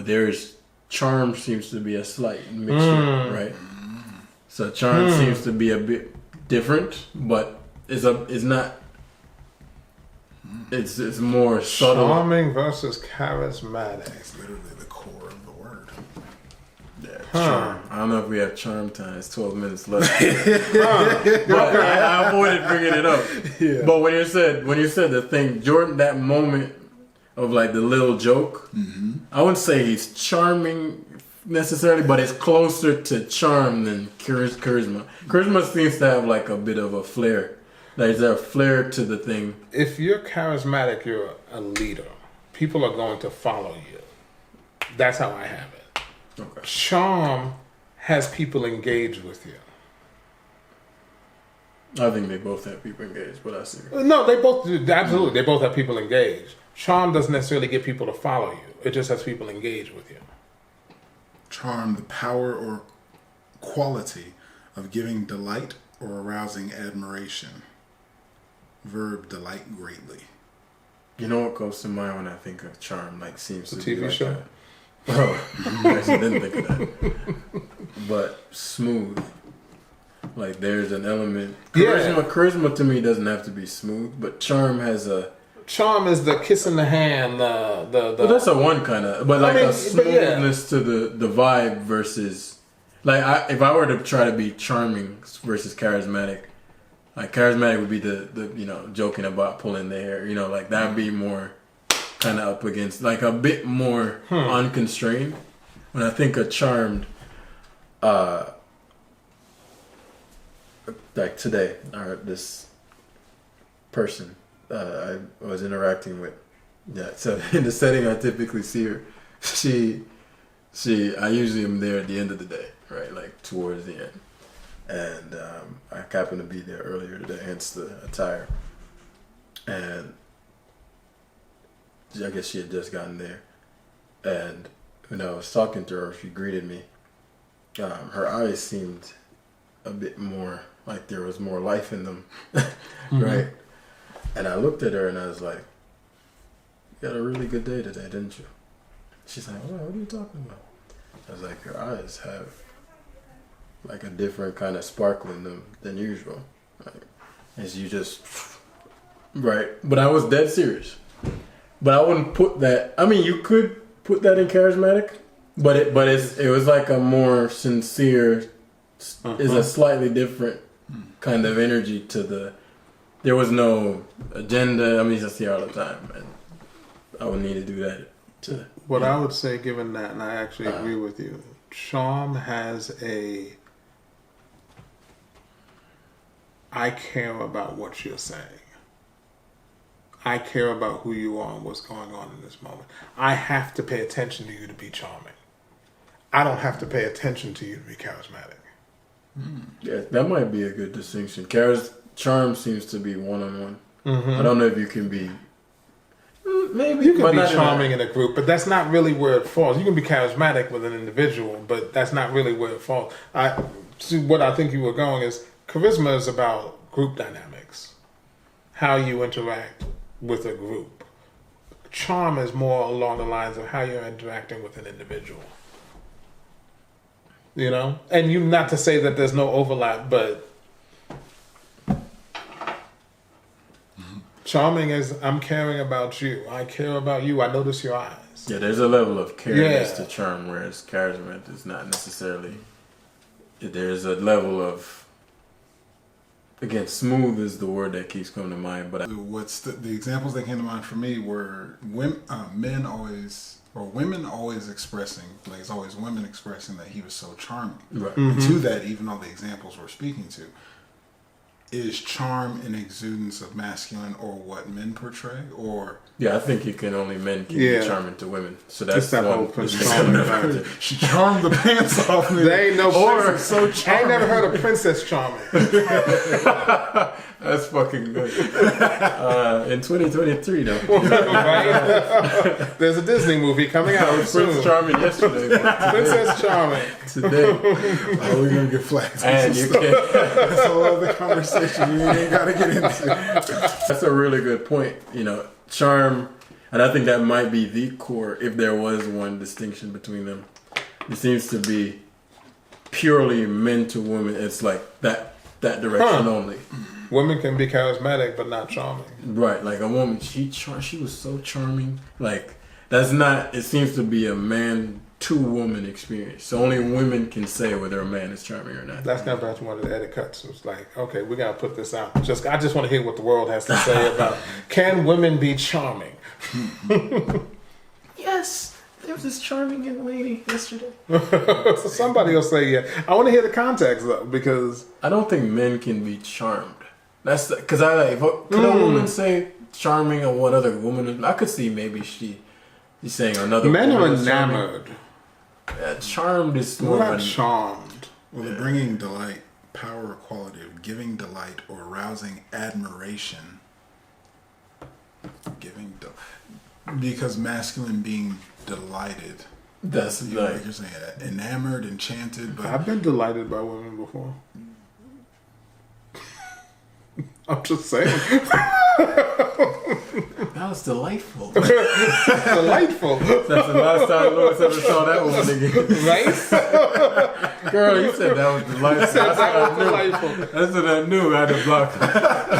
but charm seems to be a slight mixture, right? So charm seems to be a bit different, but it's not. It's more subtle. Charming versus charismatic. It's literally the core of the word. Yeah, charm. I don't know if we have charm time. It's 12 minutes left. But I avoided bringing it up. Yeah. But when you said the thing, Jordan, that moment of like the little joke, I wouldn't say he's charming necessarily, but it's closer to charm than charisma. Charisma seems to have like a bit of a flair. There's a flair to the thing. If you're charismatic, you're a leader. People are going to follow you. That's how I have it. Okay. Charm has people engaged with you. I think they both have people engaged, but I see. No, they both do. Absolutely. They both have people engaged. Charm doesn't necessarily get people to follow you. It just has people engaged with you. Charm, the power or quality of giving delight or arousing admiration. Verb, delight greatly. You know what goes to mind when I think of charm? Like seems to TV be like show? that. Oh, I actually didn't think of that. But smooth. Like there's an element. Charisma to me doesn't have to be smooth, but charm has a. Charm is the kiss in the hand. Well, that's a one kind of, but like a smoothness to the vibe versus, like if I were to try to be charming versus charismatic, like charismatic would be the joking about pulling the hair, like that'd be more kind of up against, like a bit more unconstrained. When I think of charmed, like today, this person I was interacting with. Yeah, so in the setting I typically see her, I usually am there at the end of the day, right? Like towards the end. And I happened to be there earlier today, hence the attire. And I guess she had just gotten there. And when I was talking to her, she greeted me. Her eyes seemed a bit more like there was more life in them, right? And I looked at her and I was like, "You had a really good day today, didn't you?" She's like, "Oh, what are you talking about?" I was like, "Your eyes have like a different kind of sparkle in them than usual. Like, as you just, right." But I was dead serious. But I wouldn't put that, I mean, you could put that in charismatic, but it was like a more sincere, is a slightly different kind of energy to there was no agenda. I mean, I see her all the time, and I would need to do that. What I would say, given that, and I actually agree with you, charm has I care about what you're saying. I care about who you are and what's going on in this moment. I have to pay attention to you to be charming. I don't have to pay attention to you to be charismatic. Yeah, that might be a good distinction. Charm seems to be one-on-one. I don't know if you can be... Maybe you can be charming in a group, but that's not really where it falls. You can be charismatic with an individual, but that's not really where it falls. What I think you were going is, charisma is about group dynamics, how you interact with a group. Charm is more along the lines of how you're interacting with an individual. And not to say that there's no overlap, but charming is, I'm caring about you. I care about you. I notice your eyes. Yeah, there's a level of cariness to charm, whereas charisma is not necessarily. There's a level of, again, smooth is the word that keeps coming to mind. But what's the examples that came to mind for me were women always expressing, like it's always women expressing that he was so charming. Right. And to that, even all the examples we're speaking to, is charm an exudance of masculine or what men portray, or I think men can be charming to women. So that's that whole she charmed the pants off me. They ain't no or so charming. I ain't never heard of Princess Charming. That's fucking good. In 2023 though. Right? There's a Disney movie coming out soon. Prince Charming yesterday. Princess Charming Today. Oh, we're gonna get flagged. And you can't. That's a whole other conversation you ain't gotta get into. That's a really good point. Charm, And I think that might be the core, if there was one distinction between them. It seems to be purely men to women. It's like that direction only. Women can be charismatic but not charming. Right, like a woman, she was so charming. Like, that's not, it seems to be a man to woman experience. So only women can say whether a man is charming or not. That's kind of one of the edit cuts. It's like, okay, we got to put this out. I just want to hear what the world has to say about, can women be charming? Yes, there was this charming young lady yesterday. So somebody will say, yeah. I want to hear the context though, because I don't think men can be charmed. That's because could a woman say charming on what other woman? I could see maybe she's saying another. Men woman are is charming. enamored. Yeah, charmed is more. We're not charmed. Well, bringing delight, power, quality of giving delight or arousing admiration. Because masculine being delighted. That's like you're saying, enamored, enchanted. But I've been delighted by women before. I'm just saying. That was delightful. Delightful. That's the last time Lewis ever saw that woman again. Right? Girl, you said that was delightful. That was delightful. That's what I knew. I had to block.